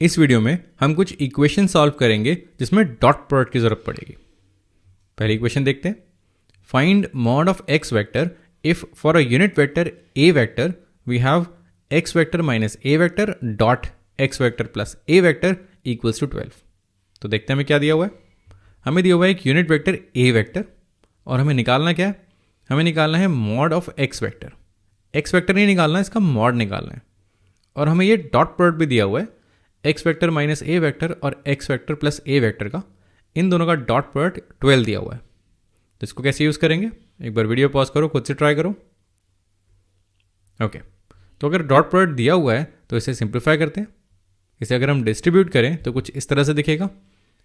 इस वीडियो में हम कुछ इक्वेशन सॉल्व करेंगे जिसमें डॉट प्रोडक्ट की जरूरत पड़ेगी। पहली इक्वेशन देखते हैं। Find mod of x vector if for a unit vector a vector we have x vector minus a vector dot x vector plus a vector equals to 12। तो देखते हैं हमें क्या दिया हुआ है। हमें दिया हुआ है एक यूनिट वेक्टर ए वेक्टर और हमें निकालना क्या है, हमें निकालना है mod of x vector. X vector नहीं निकालना है, इसका मॉड निकालना है। और हमें ये डॉट प्रोडक्ट भी दिया हुआ है x vector minus a vector और x vector plus a vector का, इन दोनों का डॉट प्रोडक्ट 12 दिया हुआ है। तो इसको कैसे यूज़ करेंगे, एक बार वीडियो पॉज करो, खुद से ट्राई करो। ओके, तो अगर डॉट प्रोडक्ट दिया हुआ है तो इसे सिंप्लीफाई करते हैं। इसे अगर हम डिस्ट्रीब्यूट करें तो कुछ इस तरह से दिखेगा,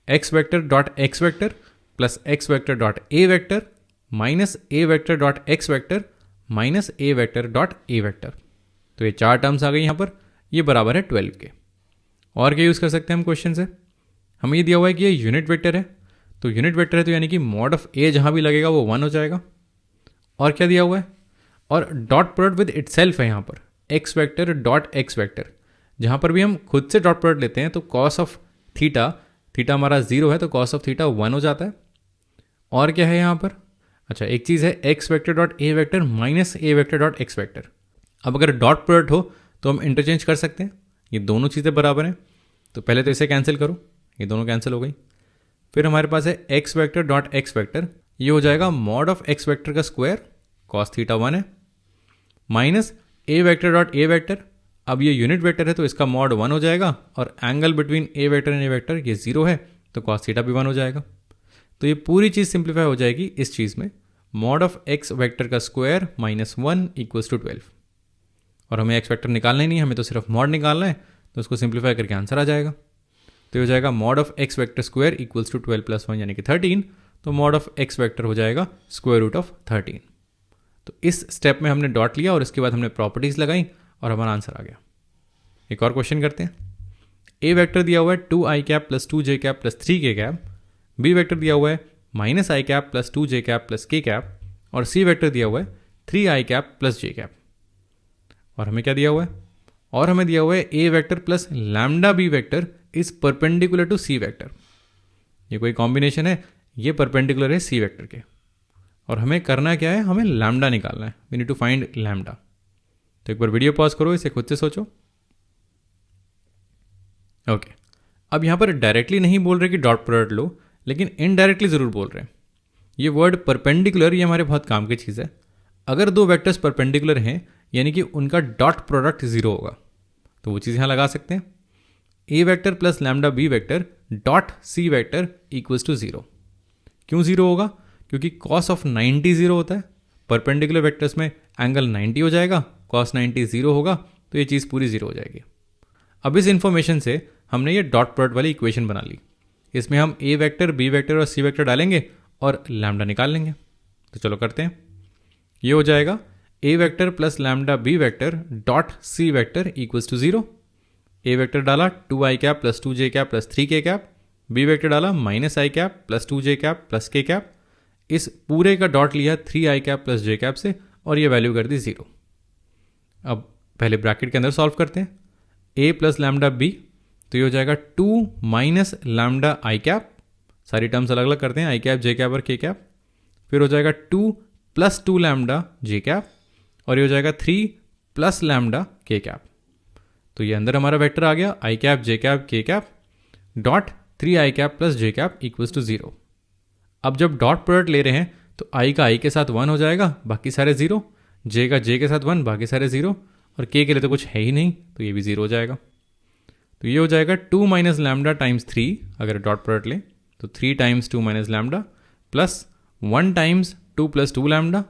x vector dot x vector plus x vector dot A vector minus a vector dot x vector minus a vector dot A vector. तो ये चार टर्म्स आ गई यहाँ पर, ये बराबर है 12 के। और क्या यूज़ कर सकते हैं हम क्वेश्चन से, हमें ये दिया हुआ है कि ये यूनिट वेक्टर है, तो यूनिट वेक्टर है तो यानी कि मॉड ऑफ ए जहाँ भी लगेगा वो 1 हो जाएगा। और क्या दिया हुआ है, और डॉट प्रोडक्ट विद इटसेल्फ है यहाँ पर, x vector dot x vector. जहाँ पर भी हम खुद से डॉट प्रोडक्ट लेते हैं तो कॉस ऑफ थीटा, थीटा हमारा 0 है तो कॉस ऑफ थीटा 1 हो जाता है। और क्या है यहाँ पर, अच्छा एक चीज़ है x vector dot A vector minus a vector dot x vector. अब अगर डॉट प्रोडक्ट हो तो हम इंटरचेंज कर सकते हैं, ये दोनों चीज़ें बराबर हैं। तो पहले तो इसे कैंसिल करो, ये दोनों कैंसिल हो गई। फिर हमारे पास है x vector dot x vector, ये हो जाएगा मॉड ऑफ एक्स वेक्टर का स्क्वायर, कॉस थीटा 1 है, minus a vector dot A vector. अब ये यूनिट वेक्टर है तो इसका मॉड 1 हो जाएगा, और angle between A vector and A vector ये 0 है तो कॉस थीटा भी 1 हो जाएगा। तो ये पूरी चीज़ सिंप्लीफाई हो जाएगी इस चीज़ में, मॉड ऑफ एक्स वेक्टर का स्क्वायर माइनस 1 इक्वल्स टू 12। और हमें एक्स वेक्टर निकालना ही नहीं, हमें तो सिर्फ मॉड निकालना है, तो उसको सिंप्लीफाई करके आंसर आ जाएगा। तो हो जाएगा mod of x vector square equals to 12 plus 1 यानी कि 13। तो मॉड ऑफ एक्स वेक्टर हो जाएगा स्क्वायर रूट ऑफ 13। तो इस स्टेप में हमने डॉट लिया और इसके बाद हमने प्रॉपर्टीज लगाई और हमारा आंसर आ गया। एक और क्वेश्चन करते हैं। ए वेक्टर दिया हुआ है 2i cap plus 2j cap plus 3k cap, B vector दिया हुआ है minus I cap plus 2j cap plus k cap, और सी वेक्टर दिया हुआ है 3i cap plus j cap. और हमें क्या दिया हुआ है, और हमें दिया हुआ है A vector plus lambda B vector is perpendicular to C vector. ये कोई कॉम्बिनेशन है, ये परपेंडिकुलर है सी वेक्टर के। और हमें करना क्या है, हमें लैम्डा निकालना है, we need to find lambda. तो एक बार वीडियो पॉज करो, इसे खुद से सोचो। ओके, अब यहाँ पर डायरेक्टली नहीं बोल रहे कि डॉट प्रोडक्ट लो, लेकिन इनडायरेक्टली ज़रूर बोल रहे हैं। ये वर्ड परपेंडिकुलर, ये हमारे बहुत काम की चीज़ है। अगर दो वेक्टर्स परपेंडिकुलर हैं यानी कि उनका डॉट प्रोडक्ट 0 होगा, तो वो चीज़ यहाँ लगा सकते हैं। A vector plus lambda B vector dot C vector equals to 0। क्यों 0 होगा, क्योंकि कॉस ऑफ 90 0 होता है, परपेंडिकुलर वेक्टर्स में एंगल 90 हो जाएगा, कॉस 90 0 होगा, तो ये चीज़ पूरी 0 हो जाएगी। अब इस इंफॉर्मेशन से हमने ये डॉट प्रोडक्ट वाली इक्वेशन बना ली। इसमें हम ए वेक्टर बी वेक्टर और सी वेक्टर डालेंगे और लैम्डा निकाल लेंगे। तो चलो करते हैं। ये हो जाएगा A vector plus lambda B vector dot C vector equals to 0। A vector डाला 2i cap plus 2j cap plus 3k cap, B vector डाला minus I cap plus 2j cap plus k cap. इस पूरे का dot लिया 3i cap plus j cap से और ये value कर दी 0। अब पहले ब्रैकेट के अंदर सॉल्व करते हैं। a प्लस लैम्डा बी, तो ये हो जाएगा 2 माइनस लैम्डा आई कैप, सारी टर्म्स अलग अलग करते हैं, आई कैप जे कैप और के कैप। फिर हो जाएगा 2 प्लस 2 लैम्डा जे कैप, और ये हो जाएगा 3 प्लस लैम्डा के कैप। तो ये अंदर हमारा वेक्टर आ गया आई कैप जे कैप के cap dot 3i cap plus J cap equals to 0। अब जब डॉट प्रोडक्ट ले रहे हैं तो i का i के साथ 1 हो जाएगा, बाकी सारे 0, j का j के साथ 1, बाकी सारे 0, और k के लिए तो कुछ है ही नहीं तो ये भी 0 हो जाएगा। तो ये हो जाएगा 2 माइनस लैम्डा टाइम्स 3, अगर डॉट प्रोडक्ट लें तो 3 times 2 minus lambda plus 1 times 2 plus 2 lambda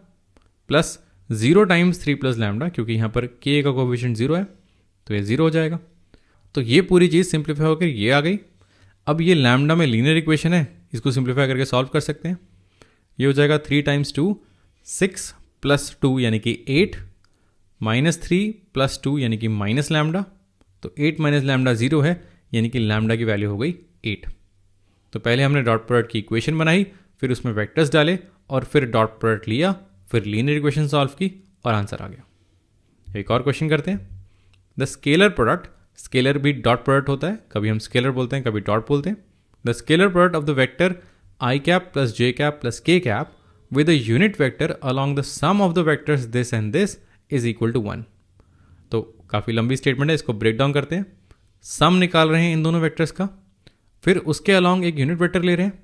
plus 0 times 3 plus lambda, क्योंकि यहाँ पर k का कोफिशिएंट 0 है तो ये 0 हो जाएगा। तो ये पूरी चीज़ सिंप्लीफाई होकर ये आ गई। अब ये लैम्डा में लीनियर इक्वेशन है, इसको सिंप्लीफाई करके सॉल्व कर सकते हैं। ये हो जाएगा 3 टाइम्स 2 6 प्लस 2 यानी कि 8 माइनस 3 प्लस 2 यानी कि माइनस लैम्डा। तो 8 माइनस लैम्डा 0 है यानी कि लैम्डा की वैल्यू हो गई 8। तो पहले हमने डॉट प्रोडक्ट की इक्वेशन बनाई, फिर उसमें वेक्टर्स डाले और फिर डॉट प्रोडक्ट लिया, फिर लीनियर इक्वेशन सॉल्व की और आंसर आ गया। एक और क्वेश्चन करते हैं। द स्केलर प्रोडक्ट स्केलर भी डॉट प्रोडक्ट होता है, कभी हम स्केलर बोलते हैं, कभी डॉट बोलते हैं। The scalar product of the vector I cap plus J cap plus K cap with a unit vector along the sum of the vectors this and this is equal to 1। तो काफ़ी लंबी statement है, इसको break down करते हैं। सम निकाल रहे हैं इन दोनों वेक्टर्स का, फिर उसके अलॉन्ग एक यूनिट वेक्टर ले रहे हैं,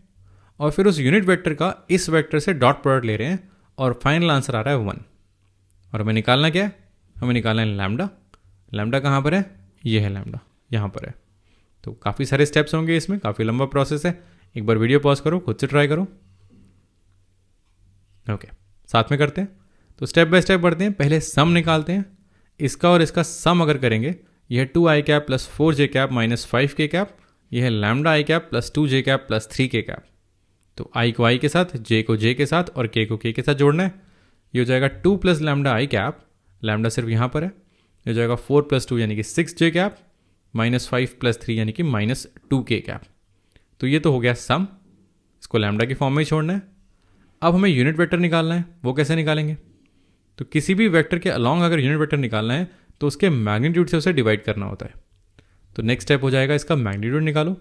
और फिर उस यूनिट वेक्टर का इस वेक्टर से डॉट प्रोडक्ट ले रहे हैं, और फाइनल आंसर आ रहा है 1। और हमें निकालना क्या है? हमें निकालना है लैम्डा। लैम्डा कहाँ पर है? ये है लैम्डा, यहाँ पर है। तो काफ़ी सारे स्टेप्स होंगे इसमें, काफ़ी लंबा प्रोसेस है। एक बार वीडियो पॉज करो, खुद से ट्राई करो। ओके, साथ में करते हैं। तो स्टेप बाय स्टेप बढ़ते हैं। पहले सम निकालते हैं। इसका और इसका सम अगर करेंगे, यह है 2i cap plus 4j cap minus 5k cap, यह है lambda i cap plus 2j cap plus 3k cap. तो i को i के साथ, j को j के साथ और k को k के साथ जोड़ना है। ये हो जाएगा 2 plus lambda i cap, lambda सिर्फ यहाँ पर है, ये हो जाएगा 4 प्लस 2 यानी कि 6j कैप माइनस 5 प्लस 3 यानी कि माइनस 2k कैप। तो ये तो हो गया सम, इसको लैम्डा की फॉर्म में ही छोड़ना है। अब हमें यूनिट वेक्टर निकालना है। वो कैसे निकालेंगे? तो किसी भी वेक्टर के अलॉन्ग अगर यूनिट वेक्टर निकालना है तो उसके मैग्नीट्यूड से उसे डिवाइड करना होता है। तो नेक्स्ट स्टेप हो जाएगा इसका मैग्नीट्यूड निकालो,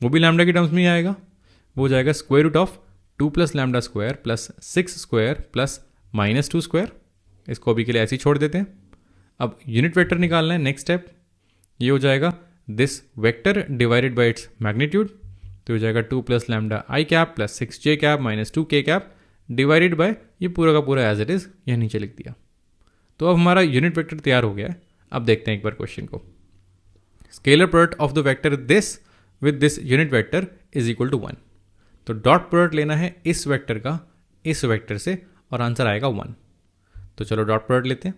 वो भी लैम्डा के टर्म्स में ही आएगा। वो हो जाएगा square root of 2 plus lambda square plus 6 square plus minus 2 square. इसको अभी के लिए ऐसे ही छोड़ देते हैं। अब यूनिट वेक्टर निकालना है। नेक्स्ट स्टेप ये हो जाएगा this vector divided by its magnitude. तो हो जाएगा 2 plus lambda I cap plus 6j cap minus 2k cap divided by ये पूरा का पूरा एज इट इज़ यह नीचे लिख दिया। तो अब हमारा यूनिट वेक्टर तैयार हो गया है। अब देखते हैं एक बार क्वेश्चन को। Scalar product of the vector this with this unit vector is equal to 1। तो डॉट प्रोडक्ट लेना है इस वेक्टर का इस वेक्टर से, और आंसर आएगा 1। तो चलो डॉट प्रोडक्ट लेते हैं।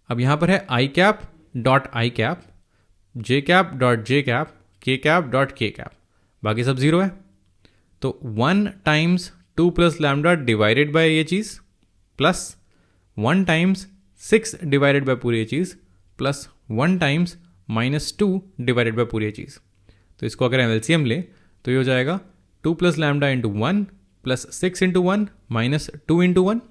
अब यहाँ पर है I cap dot I cap, J cap dot J cap, के कैप डॉट के कैप, बाकी सब जीरो है। तो 1 times 2 plus lambda divided by ये चीज़ प्लस 1 टाइम्स 6 डिवाइडेड बाय पूरी ये चीज़ plus 1 times minus 2 divided by पूरी ये चीज़। तो इसको अगर एलसीएम ले तो ये हो जाएगा 2 plus lambda into 1 plus 6 into 1 minus 2 into 1।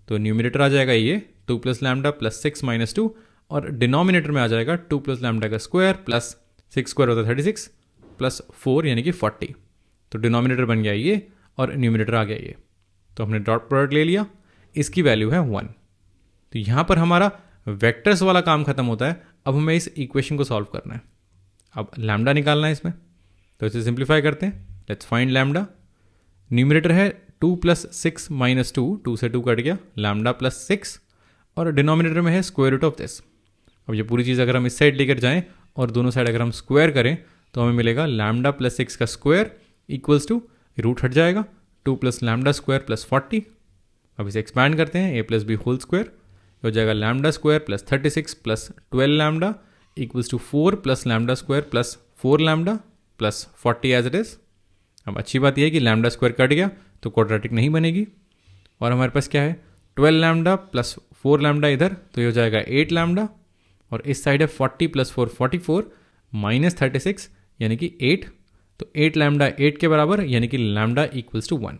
तो न्यूमिनेटर आ जाएगा ये 2 प्लस लैम्डा प्लस 6 माइनस 2, और डिनोमिनेटर में आ जाएगा 2 प्लस लैम्डा का स्क्वायर प्लस 6 स्क्वायर होता है 36 प्लस 4 यानी कि 40। तो डिनोमिनेटर बन गया ये और न्यूमिनेटर आ गया ये। तो हमने डॉट प्रोडक्ट ले लिया, इसकी वैल्यू है 1। तो यहाँ पर हमारा वेक्टर्स वाला काम खत्म होता है। अब हमें इस इक्वेशन को सॉल्व करना है। अब लैम्डा निकालना है इसमें, तो इसे सिंप्लीफाई करते हैं। Let's find lambda. न्यूमिनेटर है 2 प्लस 6 माइनस 2, 2 से 2 कट गया, लैम्डा प्लस 6, और डिनोमिनेटर में है स्क्वायर रूट ऑफ दिस। अब ये पूरी चीज़ अगर हम इस साइड लेकर जाएं और दोनों साइड अगर हम स्क्वायर करें तो हमें मिलेगा लैम्डा प्लस 6 का स्क्वायर इक्वल्स टू, रूट हट जाएगा, 2 प्लस लैम्डा स्क्वायर प्लस 40। अब इसे एक्सपैंड करते हैं, a plus b whole square हो जाएगा lambda square plus 36 plus 12 lambda equals to 4 plus lambda square plus 4 lambda plus 40 as it is. अब अच्छी बात यह है कि लैम्डा स्क्वायर कट गया तो क्वाड्रेटिक नहीं बनेगी, और हमारे पास क्या है 12 लैम्डा प्लस 4 लैम्डा इधर, तो ये हो जाएगा 8 लैम्डा, और इस साइड है 40 प्लस 4 44 माइनस 36 यानी कि 8। तो 8 लैम्डा 8 के बराबर, यानी कि लैम्डा इक्वल्स टू 1।